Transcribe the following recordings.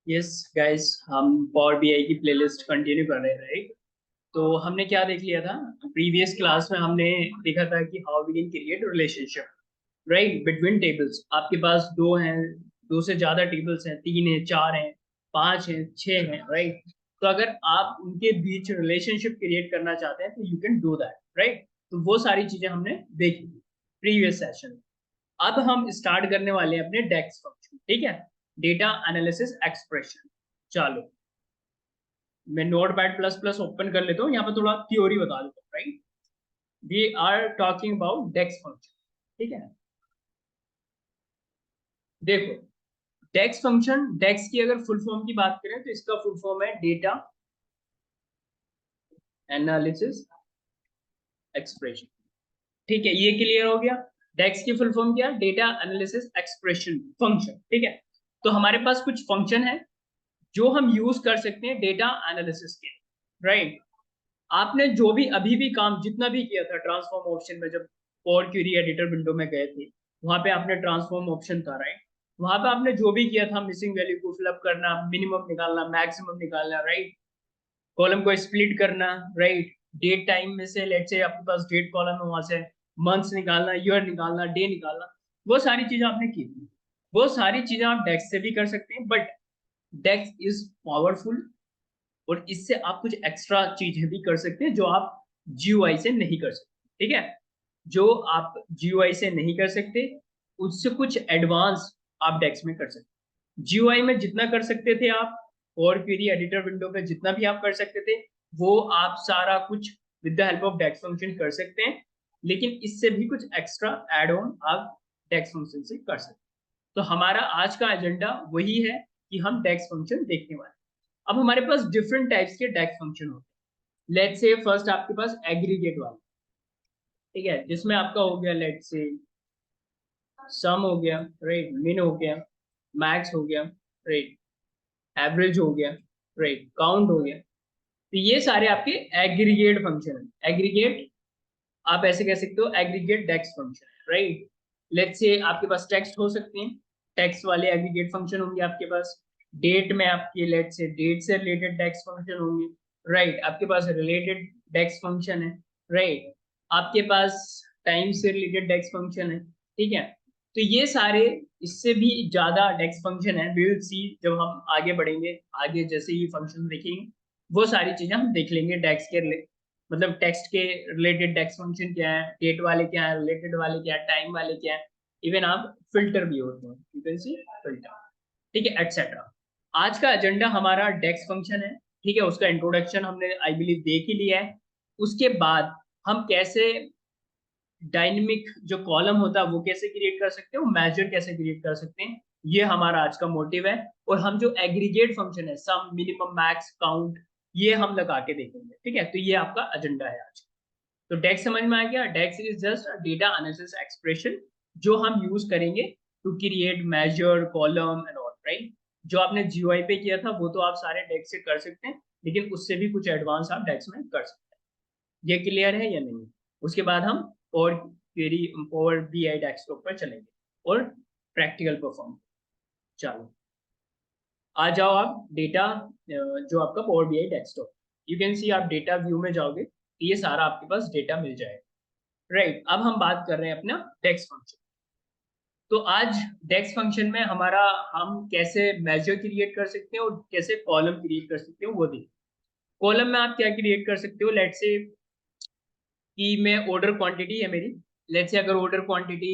Yes guys, हम power BI की playlist continue कर रहे हैं, राइट? तो हमने क्या देख लिया था प्रीवियस क्लास में? हमने देखा था कि how we can create relationship, right, between tables. आपके पास दो हैं, दो से ज्यादा टेबल्स हैं, तीन हैं, चार हैं, पांच हैं, छह हैं, राइट? तो अगर आप उनके बीच रिलेशनशिप क्रिएट करना चाहते हैं तो you can do that, right? तो वो सारी चीजें हमने देखी प्रीवियस सेशन में। अब हम स्टार्ट करने वाले हैं अपने डेक्स फंक्शन, ठीक है? Data analysis expression. चलो, मैं note pad plus plus open कर लेता हूँ, यहाँ पे थोड़ा थ्योरी बता देता हूँ, right? We are talking about DAX function, ठीक है? देखो, डेक्स फंक्शन, डेक्स की अगर फुल फॉर्म की बात करें तो इसका फुल फॉर्म है डेटा एनालिसिस एक्सप्रेशन, ठीक है? ये क्लियर हो गया। डेक्स की फुल फॉर्म क्या है? डेटा एनालिसिस एक्सप्रेशन फंक्शन, ठीक है? तो हमारे पास कुछ फंक्शन है जो हम यूज कर सकते हैं डेटा एनालिसिस के, राइट? आपने जो भी अभी भी काम जितना भी किया था ट्रांसफॉर्म ऑप्शन में, जब पावर क्वेरी एडिटर विंडो में गए थे, वहां पे आपने ट्रांसफॉर्म ऑप्शन था, राइट? वहां पे आपने जो भी किया था, मिसिंग वैल्यू को फिलअप करना, मिनिमम निकालना, मैक्सिमम निकालना, राइट? कॉलम को स्प्लिट करना, राइट? डेट टाइम में से लेट से आपके पास डेट कॉलम है, वहां से मंथ्स निकालना, ईयर निकालना, डे निकालना, वो सारी चीजें आपने की थी। वो सारी चीजें आप डेक्स से भी कर सकते हैं, बट डेक्स इज पावरफुल, और इससे आप कुछ एक्स्ट्रा चीजें भी कर सकते हैं जो आप जीयूआई से नहीं कर सकते, ठीक है? जो आप जीयूआई से नहीं कर सकते, उससे कुछ एडवांस आप डेक्स में कर सकते। जीयूआई में जितना कर सकते थे आप, और क्वेरी एडिटर विंडो पे जितना भी आप कर सकते थे, वो आप सारा कुछ with the help of DAX function कर सकते हैं। लेकिन इससे भी कुछ एक्स्ट्रा एड ऑन आप डेक्स फंक्शन से कर सकते हैं। तो हमारा आज का एजेंडा वही है कि हम डेक्स फंक्शन देखने वाले हैं। अब हमारे पास डिफरेंट टाइप्स के डेक्स फंक्शन होते हैं। लेट्स से फर्स्ट आपके पास एग्रीगेट वाला, ठीक है, जिसमें आपका हो गया लेट्स से सम हो गया, राइट, मिन हो गया, मैक्स हो गया, राइट, एवरेज हो गया, राइट, काउंट हो गया। तो ये सारे आपके एग्रीगेट फंक्शन है। एग्रीगेट आप ऐसे कह सकते हो, aggregate DAX function, right? Let's say आपके पास टेक्स्ट हो सकते हैं, टेक्स्ट वाले एग्रीगेट फंक्शन होंगे आपके पास। डेट में आपके लेट्स से डेट से रिलेटेड डेक्स फंक्शन होंगे, राइट? आपके पास रिलेटेड डेक्स फंक्शन है, राइट? आपके पास टाइम से रिलेटेड डेक्स फंक्शन है, ठीक है? तो ये सारे, इससे भी ज्यादा डेक्स फंक्शन है, वी विल सी जब हम आगे बढ़ेंगे। आगे जैसे ही फंक्शन देखेंगे, वो सारी चीजें हम देख लेंगे। डेक्स के मतलब टेक्स्ट के रिलेटेड डेक्स फंक्शन क्या है, डेट वाले क्या है, रिलेटेड वाले क्या है, टाइम वाले क्या है, इवन आप फिल्टर भी होते हैं, यू कैन सी फिल्टर, ठीक है, एटसेट्रा। आज का एजेंडा हमारा डेक्स फंक्शन है, ठीक है? उसका इंट्रोडक्शन हमने आई बिलीव देख ही लिया है। उसके बाद हम कैसे डायनेमिक जो कॉलम होता है वो कैसे क्रिएट कर सकते हैं, वो मेजर कैसे क्रिएट कर सकते हैं, ये हमारा आज का मोटिव है। और हम जो एग्रीगेट फंक्शन है, सम, मिनिमम, मैक्स, काउंट, ये हम लगा के देखेंगे, ठीक है? तो ये आपका एजेंडा है आज। तो डेक्स समझ में आ गया? DAX is just data analysis expression जो हम यूज करेंगे to create measure column and all, right? जो आपने जीयूआई पे किया था वो तो आप सारे डेक्स से कर सकते हैं, लेकिन उससे भी कुछ एडवांस आप डेक्स में कर सकते हैं। ये क्लियर है या नहीं? उसके बाद हम और क्वेरी और बीआई डेस्कटॉप पर चलेंगे और प्रैक्टिकल परफॉर्म। चलो, आ जाओ आप डेटा, जो आपका power BI desktop, you can see, आप डेटा व्यू में जाओगे तो ये सारा आपके पास डेटा मिल जाएगा, राइट? अब हम बात कर रहे हैं अपना डेक्स फंक्शन। तो आज डेक्स फंक्शन में हमारा, हम कैसे मेजर क्रिएट कर सकते हैं और कैसे कॉलम क्रिएट कर सकते हैं वो देखिए। कॉलम में आप क्या क्रिएट कर सकते हो? लेट्स से कि मैं ऑर्डर क्वांटिटी है मेरी, लेट्स से अगर ऑर्डर क्वांटिटी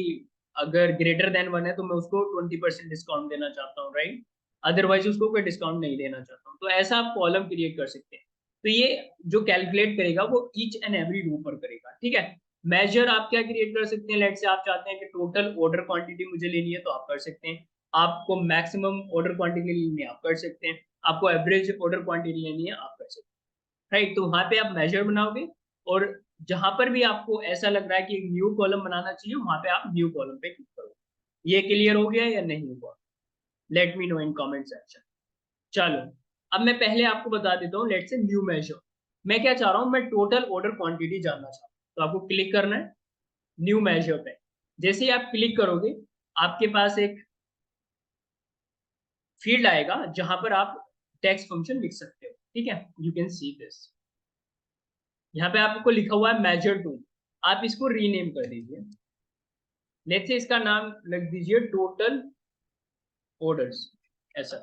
अगर ग्रेटर देन 1 है तो मैं उसको 20% डिस्काउंट देना चाहता हूँ, राइट? अदरवाइज उसको कोई डिस्काउंट नहीं देना चाहता हूँ, तो ऐसा आप कॉलम क्रिएट कर सकते हैं। तो ये जो कैलकुलेट करेगा वो ईच एंड एवरी रो पर करेगा, ठीक है? मेजर आप क्या क्रिएट कर सकते हैं? लेट्स से आप चाहते हैं कि टोटल ऑर्डर क्वांटिटी मुझे लेनी है तो आप कर सकते हैं। आपको मैक्सिमम ऑर्डर क्वांटिटी लेनी है, आप कर सकते हैं। आपको एवरेज ऑर्डर क्वांटिटी लेनी है, आप कर सकते हैं, राइट? तो वहां पे आप मेजर बनाओगे, और जहां पर भी आपको ऐसा लग रहा है कि न्यू कॉलम बनाना चाहिए, वहां पे आप न्यू कॉलम पे क्लिक करो। ये क्लियर हो गया या नहीं हुआ? Let me know in comment section. चलो, अब मैं पहले आपको बता देता हूँ। लेट से न्यू मेजर, मैं क्या चाह रहा हूँ, मैं टोटल ऑर्डर क्वांटिटी जानना चाहता हूँ। तो आपको क्लिक करना है न्यू मेजर पे। जैसे ही आप क्लिक करोगे, आपके पास एक फील्ड आएगा जहां पर आप टेक्स्ट फंक्शन लिख सकते हो। ठीक है, यू कैन सी दिस। यहाँ पे आपको लिखा हुआ है मेजर टू, आप इसको रीनेम कर दीजिए। लेट्स से इसका नाम लिख दीजिए टोटल ऑर्डर्स, ऐसा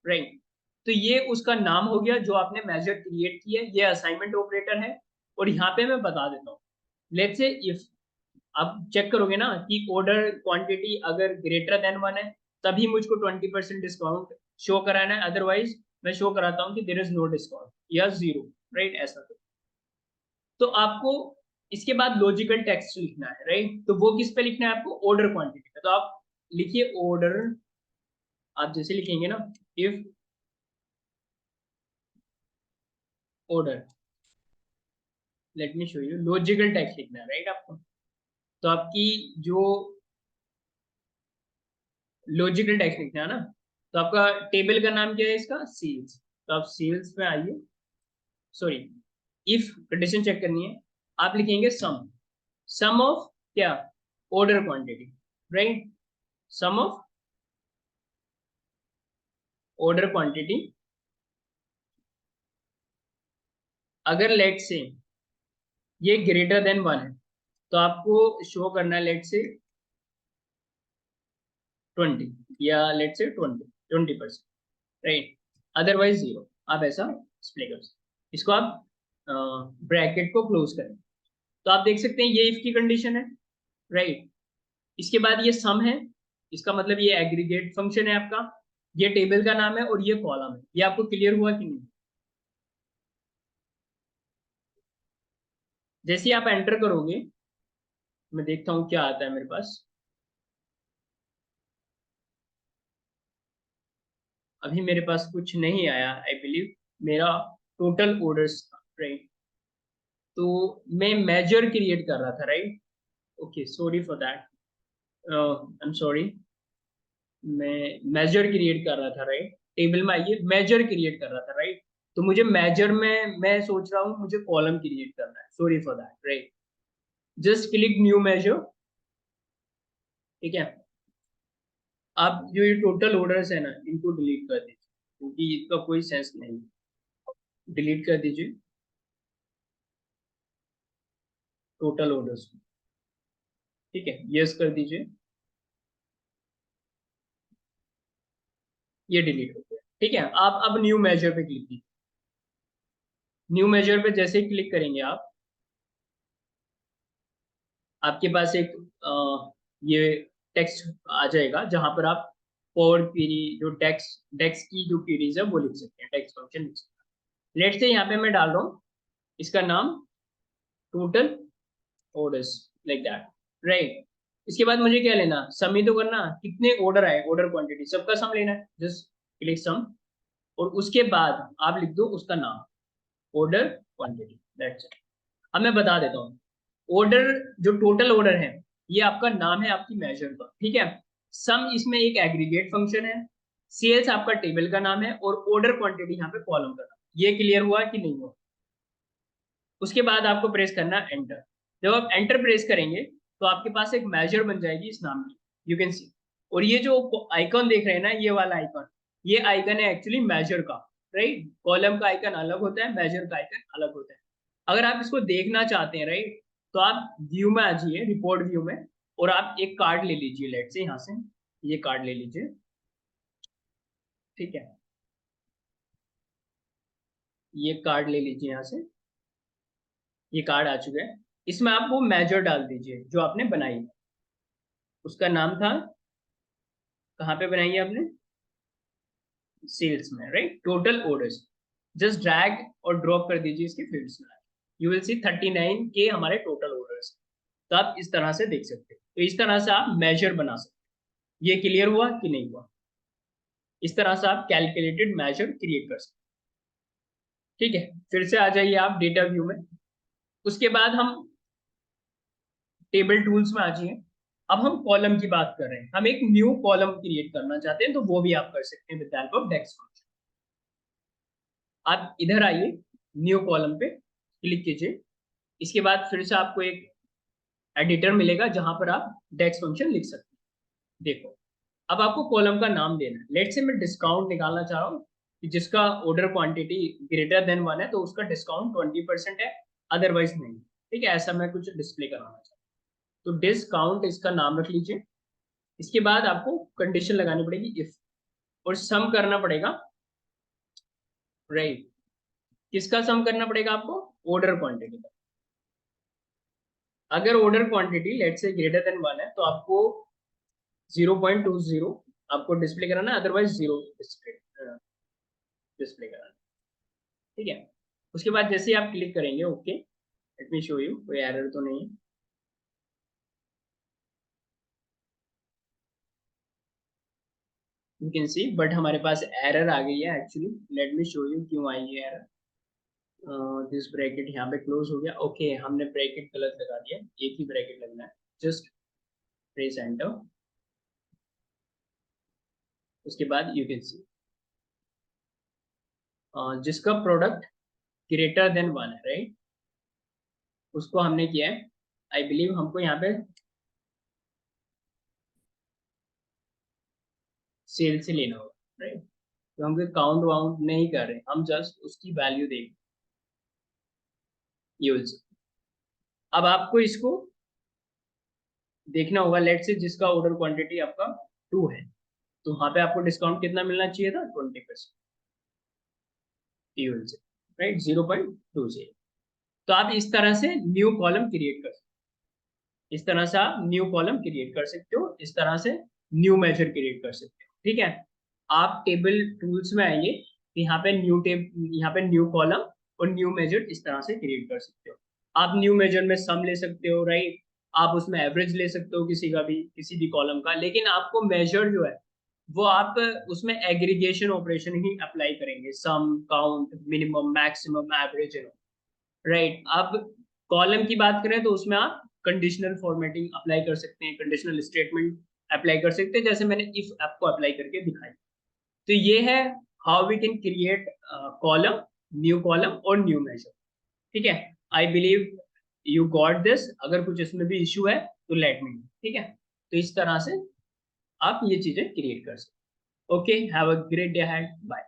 राइट। तो ये उसका नाम हो गया जो आपने मेजर क्रिएट किया है, ये असाइनमेंट ऑपरेटर है। और यहाँ पे मैं बता देता हूँ, लेट्स से इफ आप चेक करोगे ना कि ऑर्डर क्वांटिटी अगर ग्रेटर देन 1 है तभी मुझको 20% डिस्काउंट शो कराना है, अदरवाइज मैं शो कराता हूँ कि देयर इज नो डिस्काउंट या जीरो, राइट ऐसा। तो आपको इसके बाद लॉजिकल टेक्स्ट लिखना है, राइट। तो वो किस पे लिखना है आपको, ऑर्डर क्वांटिटी पे। तो आप लिखिए ऑर्डर, आप जैसे लिखेंगे ना, if order, let me show you, logical text लिखना है राइट आपको। तो आपकी जो लॉजिकल टेक्स्ट लिखना है ना, तो आपका टेबल का नाम क्या है इसका, सेल्स। तो आप सेल्स में आइए, सॉरी, इफ कंडीशन चेक करनी है, आप लिखेंगे सम, सम ऑफ क्या, order quantity, right. Sum of order quantity, अगर लेट से ये ग्रेटर देन 1 है तो आपको शो करना है लेट से 20, या लेट से 20%, राइट, अदरवाइज जीरो। आप ऐसा डिस्प्ले कर सकते, इसको आप ब्रैकेट को क्लोज करें। तो आप देख सकते हैं ये इफ की कंडीशन है, राइट। इसके बाद ये सम है, इसका मतलब ये एग्रीगेट फंक्शन है आपका, ये टेबल का नाम है और ये कॉलम है। ये आपको क्लियर हुआ कि नहीं। जैसे ही आप एंटर करोगे, मैं देखता हूँ क्या आता है मेरे पास। अभी मेरे पास कुछ नहीं आया आई बिलीव, मेरा टोटल ऑर्डर्स था, राइट। तो मैं मेजर क्रिएट कर रहा था, right. Okay, sorry for that, I am sorry. मैं मेजर क्रिएट कर रहा था, राइट। टेबल में आइए, मेजर क्रिएट कर रहा था, राइट। तो मुझे मेजर में मैं सोच रहा हूँ मुझे कॉलम क्रिएट करना है, sorry for that, right. Just click new measure, ठीक है। आप जो ये टोटल ऑर्डर्स है ना, इनको डिलीट कर दीजिए क्योंकि इसका कोई सेंस नहीं, डिलीट कर दीजिए टोटल ऑर्डर्स, ठीक है, यस कर दीजिए, ये डिलीट हो गया, ठीक है। आप अब न्यू मेजर पे क्लिक कीजिए। न्यू मेजर पे जैसे ही क्लिक करेंगे आप, आपके पास एक ये टेक्स्ट आ जाएगा जहां पर आप पावर क्वेरी जो टेक्स्ट टेक्स्ट की जो क्वेरीज है वो लिख सकते हैं, टेक्स्ट फंक्शन लिख सकते हैं। लेट से यहाँ पे मैं डाल रहा हूँ इसका नाम total orders, like that, right. इसके बाद मुझे क्या लेना, सम ही तो करना, कितने ऑर्डर आए, ऑर्डर क्वांटिटी सबका सम लेना है, जस्ट क्लिक सम। और उसके बाद आप लिख दो उसका नाम, ऑर्डर क्वांटिटी, दैट्स इट। अब मैं बता देता हूँ, ऑर्डर जो टोटल ऑर्डर है ये आपका नाम है आपकी मेजर का, ठीक है। सम इसमें एक एग्रीगेट फंक्शन है, सेल्स आपका टेबल का नाम है और ऑर्डर क्वांटिटी यहाँ पे कॉलम का नाम। ये क्लियर हुआ कि नहीं हुआ। उसके बाद आपको प्रेस करना एंटर। जब आप एंटर प्रेस करेंगे तो आपके पास एक मेजर बन जाएगी इस नाम की, यू कैन सी। और ये जो आइकन देख रहे हैं ना, ये वाला आइकन, ये आइकन है एक्चुअली मेजर का, राइट। कॉलम का आइकन अलग होता है, मेजर का आइकन अलग होता है। अगर आप इसको देखना चाहते हैं, राइट, तो आप व्यू में आ जाइए, रिपोर्ट व्यू में, और आप एक कार्ड ले लीजिए, लेट से यहाँ से ये कार्ड ले लीजिए, ठीक है। ये कार्ड ले लीजिए यहाँ से, ये कार्ड आ चुका है। इसमें आप वो मेजर डाल दीजिए जो आपने बनाई है। उसका नाम था, कहाँ पे बनाई है आपने, सेल्स में, right, total orders. Just drag और ड्रॉप कर दीजिए इसके फील्ड्स में, यू विल सी 39 के हमारे टोटल ऑर्डर्स। तो आप इस तरह से देख सकते हो, तो इस तरह से आप मेजर बना सकते हो। ये क्लियर हुआ कि नहीं हुआ। इस तरह से आप कैलकुलेटेड मेजर क्रिएट कर सकते हो, ठीक है। फिर से आ जाइए आप डेटा व्यू में। उसके बाद हम टेबल टूल्स में आ जाइए। अब हम कॉलम की बात कर रहे हैं, हम एक न्यू कॉलम क्रिएट करना चाहते हैं, तो वो भी आप कर सकते हैं with help of DAX function. आप इधर आइए, न्यू कॉलम पे क्लिक कीजिए। इसके बाद फिर से आपको एक एडिटर मिलेगा जहां पर आप डेक्स फंक्शन लिख सकते हैं। देखो, अब आपको कॉलम का नाम देना है। लेट से मैं डिस्काउंट निकालना चाह रहा हूँ कि जिसका ऑर्डर क्वांटिटी ग्रेटर देन 1 है तो उसका डिस्काउंट 20% है, अदरवाइज नहीं। ठीक है, ऐसा मैं कुछ डिस्प्ले कराना चाहता हूँ। तो डिस्काउंट इसका नाम रख लीजिए। इसके बाद आपको कंडीशन लगानी पड़ेगी इफ, और सम करना पड़ेगा, राइट। किसका सम करना पड़ेगा आपको? ऑर्डर क्वांटिटी का। अगर ऑर्डर क्वांटिटी लेट से ग्रेटर देन 1 है तो आपको 0.20 आपको डिस्प्ले कराना है, अदरवाइज 0 डिस्प्ले कराना है। ठीक है, उसके बाद जैसे ही आप क्लिक करेंगे okay, let me show you, कोई एरर तो नहीं है। यू कैन सी, बट हमारे पास एरर आ गई है actually. Let me show you क्यों आई है एरर। दिस ब्रैकेट यहाँ पे क्लोज हो गया। ओके, हमने ब्रैकेट गलत लगा दिया, एक ही ब्रैकेट लगना है। जस्ट प्रेस एंटर, उसके बाद यू कैन सी जिसका प्रोडक्ट ग्रेटर देन 1 है, राइट, उसको हमने किया है। आई बिलीव हमको यहाँ पे सेल से लेना होगा, राइट। तो हम काउंट वाउंट नहीं कर रहे, हम जस्ट उसकी वैल्यू देख यूज। अब आपको इसको देखना होगा। लेट से जिसका ऑर्डर क्वांटिटी आपका 2 है तो वहां पे आपको डिस्काउंट कितना मिलना चाहिए था? 20% यूज, राइट, 0.20। तो आप इस तरह से न्यू कॉलम क्रिएट कर सकते हो। इस तरह से आप न्यू कॉलम क्रिएट कर सकते हो, इस तरह से न्यू मेजर क्रिएट कर सकते हो। ठीक है, आप टेबल टूल्स में आइए, यहाँ पे यहाँ पे न्यू कॉलम और न्यू मेजर इस तरह से क्रिएट कर सकते हो। आप न्यू मेजर में सम ले सकते हो, राइट। आप उसमें एवरेज ले सकते हो किसी का भी, किसी भी कॉलम का, लेकिन आपको मेजर जो है वो आप उसमें एग्रीगेशन ऑपरेशन ही अप्लाई करेंगे, sum, count, minimum, maximum, average, right. अब कॉलम की बात करें तो उसमें आप कंडीशनल फॉर्मेटिंग अप्लाई कर सकते हैं, कंडीशनल स्टेटमेंट अप्लाई कर सकते हैं, जैसे मैंने इफ आपको अप्लाई करके दिखाई। तो ये है how we can create column, new column और न्यू मेजर। ठीक है, I believe you got this. अगर कुछ इसमें भी इश्यू है तो लेट मी नो। ठीक है, तो इस तरह से आप ये चीजें क्रिएट कर सकते हैं। Okay, have a great day ahead, bye.